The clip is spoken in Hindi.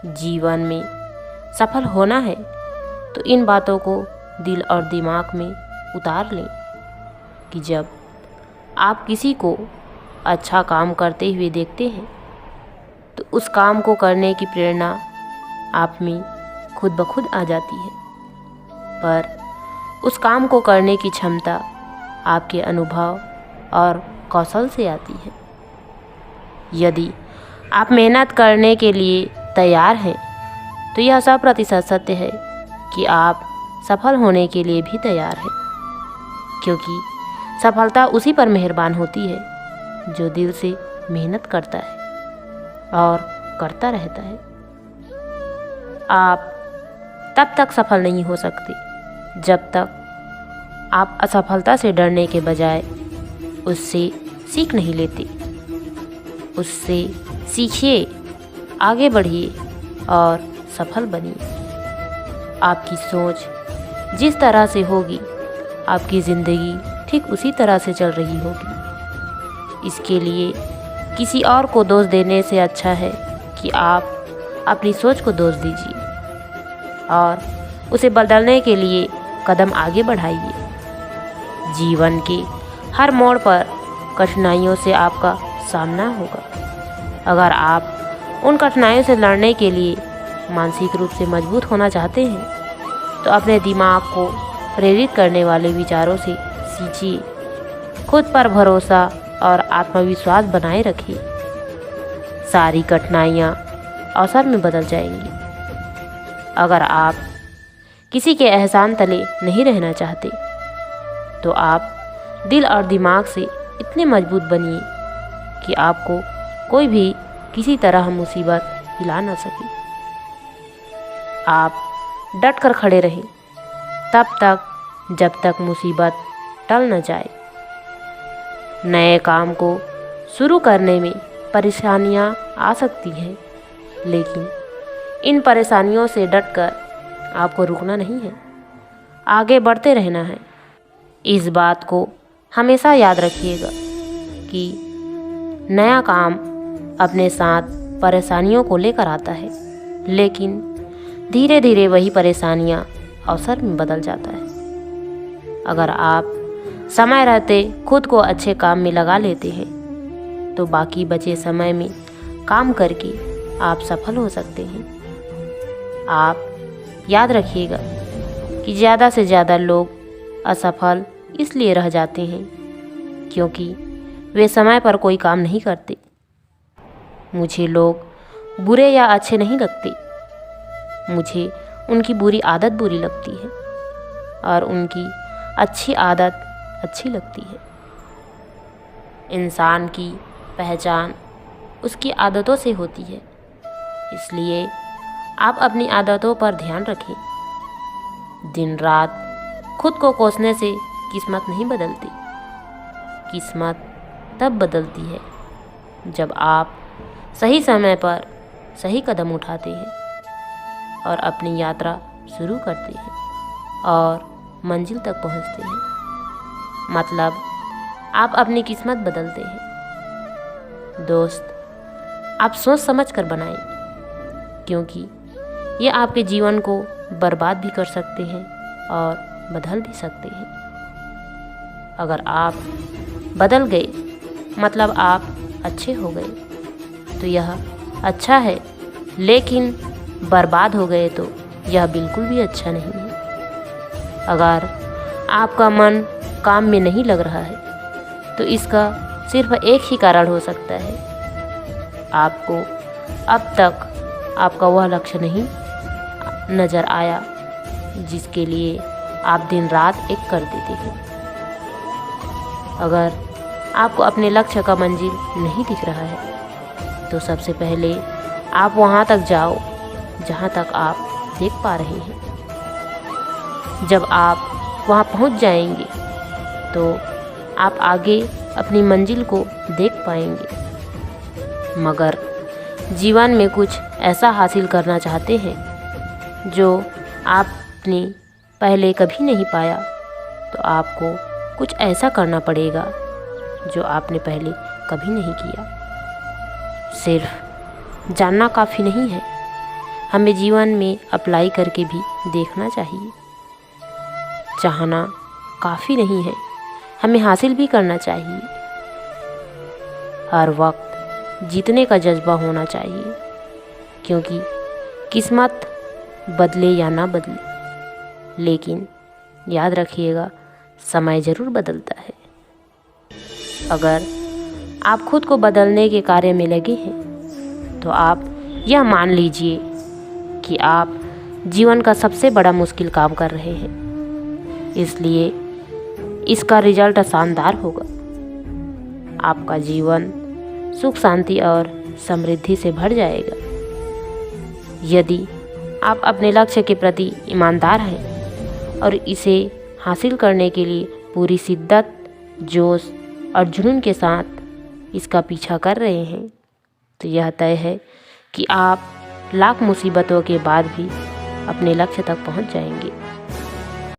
जीवन में सफल होना है तो इन बातों को दिल और दिमाग में उतार लें कि जब आप किसी को अच्छा काम करते हुए देखते हैं तो उस काम को करने की प्रेरणा आप में खुद ब खुद आ जाती है। पर उस काम को करने की क्षमता आपके अनुभव और कौशल से आती है। यदि आप मेहनत करने के लिए तैयार हैं तो यह 100% सत्य है कि आप सफल होने के लिए भी तैयार हैं, क्योंकि सफलता उसी पर मेहरबान होती है जो दिल से मेहनत करता है और करता रहता है। आप तब तक सफल नहीं हो सकते जब तक आप असफलता से डरने के बजाय उससे सीख नहीं लेते। उससे सीखिए, आगे बढ़िए और सफल बनिए। आपकी सोच जिस तरह से होगी आपकी ज़िंदगी ठीक उसी तरह से चल रही होगी। इसके लिए किसी और को दोष देने से अच्छा है कि आप अपनी सोच को दोष दीजिए और उसे बदलने के लिए कदम आगे बढ़ाइए। जीवन के हर मोड़ पर कठिनाइयों से आपका सामना होगा। अगर आप उन कठिनाइयों से लड़ने के लिए मानसिक रूप से मजबूत होना चाहते हैं तो अपने दिमाग को प्रेरित करने वाले विचारों से सींचिए। खुद पर भरोसा और आत्मविश्वास बनाए रखिए। सारी कठिनाइयाँ अवसर में बदल जाएंगी। अगर आप किसी के एहसान तले नहीं रहना चाहते तो आप दिल और दिमाग से इतने मजबूत बनिए कि आपको कोई भी किसी तरह मुसीबत हिला ना सके। आप डट कर खड़े रहें तब तक जब तक मुसीबत टल न जाए। नए काम को शुरू करने में परेशानियां आ सकती हैं, लेकिन इन परेशानियों से डटकर आपको रुकना नहीं है, आगे बढ़ते रहना है। इस बात को हमेशा याद रखिएगा कि नया काम अपने साथ परेशानियों को लेकर आता है, लेकिन धीरे धीरे वही परेशानियां अवसर में बदल जाता है। अगर आप समय रहते खुद को अच्छे काम में लगा लेते हैं तो बाकी बचे समय में काम करके आप सफल हो सकते हैं। आप याद रखिएगा कि ज़्यादा से ज़्यादा लोग असफल इसलिए रह जाते हैं क्योंकि वे समय पर कोई काम नहीं करते। मुझे लोग बुरे या अच्छे नहीं लगते, मुझे उनकी बुरी आदत बुरी लगती है और उनकी अच्छी आदत अच्छी लगती है। इंसान की पहचान उसकी आदतों से होती है, इसलिए आप अपनी आदतों पर ध्यान रखें। दिन रात खुद को कोसने से किस्मत नहीं बदलती। किस्मत तब बदलती है जब आप सही समय पर सही कदम उठाते हैं और अपनी यात्रा शुरू करते हैं और मंजिल तक पहुंचते हैं। मतलब आप अपनी किस्मत बदलते हैं। दोस्त, आप सोच समझ कर बनाएं, क्योंकि ये आपके जीवन को बर्बाद भी कर सकते हैं और बदल भी सकते हैं। अगर आप बदल गए मतलब आप अच्छे हो गए तो यह अच्छा है, लेकिन बर्बाद हो गए तो यह बिल्कुल भी अच्छा नहीं है। अगर आपका मन काम में नहीं लग रहा है तो इसका सिर्फ एक ही कारण हो सकता है। आपको अब तक आपका वह लक्ष्य नहीं नज़र आया जिसके लिए आप दिन रात एक कर देते हैं। अगर आपको अपने लक्ष्य का मंजिल नहीं दिख रहा है तो सबसे पहले आप वहाँ तक जाओ जहाँ तक आप देख पा रहे हैं। जब आप वहाँ पहुँच जाएंगे तो आप आगे अपनी मंजिल को देख पाएंगे। मगर जीवन में कुछ ऐसा हासिल करना चाहते हैं जो आपने पहले कभी नहीं पाया तो आपको कुछ ऐसा करना पड़ेगा जो आपने पहले कभी नहीं किया। सिर्फ जानना काफ़ी नहीं है, हमें जीवन में अप्लाई करके भी देखना चाहिए। चाहना काफ़ी नहीं है, हमें हासिल भी करना चाहिए। हर वक्त जीतने का जज्बा होना चाहिए, क्योंकि किस्मत बदले या ना बदले, लेकिन याद रखिएगा समय ज़रूर बदलता है। अगर आप खुद को बदलने के कार्य में लगे हैं तो आप यह मान लीजिए कि आप जीवन का सबसे बड़ा मुश्किल काम कर रहे हैं, इसलिए इसका रिजल्ट शानदार होगा। आपका जीवन सुख शांति और समृद्धि से भर जाएगा यदि आप अपने लक्ष्य के प्रति ईमानदार हैं और इसे हासिल करने के लिए पूरी शिद्दत, जोश और जुनून के साथ इसका पीछा कर रहे हैं। तो यह तय है कि आप लाख मुसीबतों के बाद भी अपने लक्ष्य तक पहुंच जाएंगे।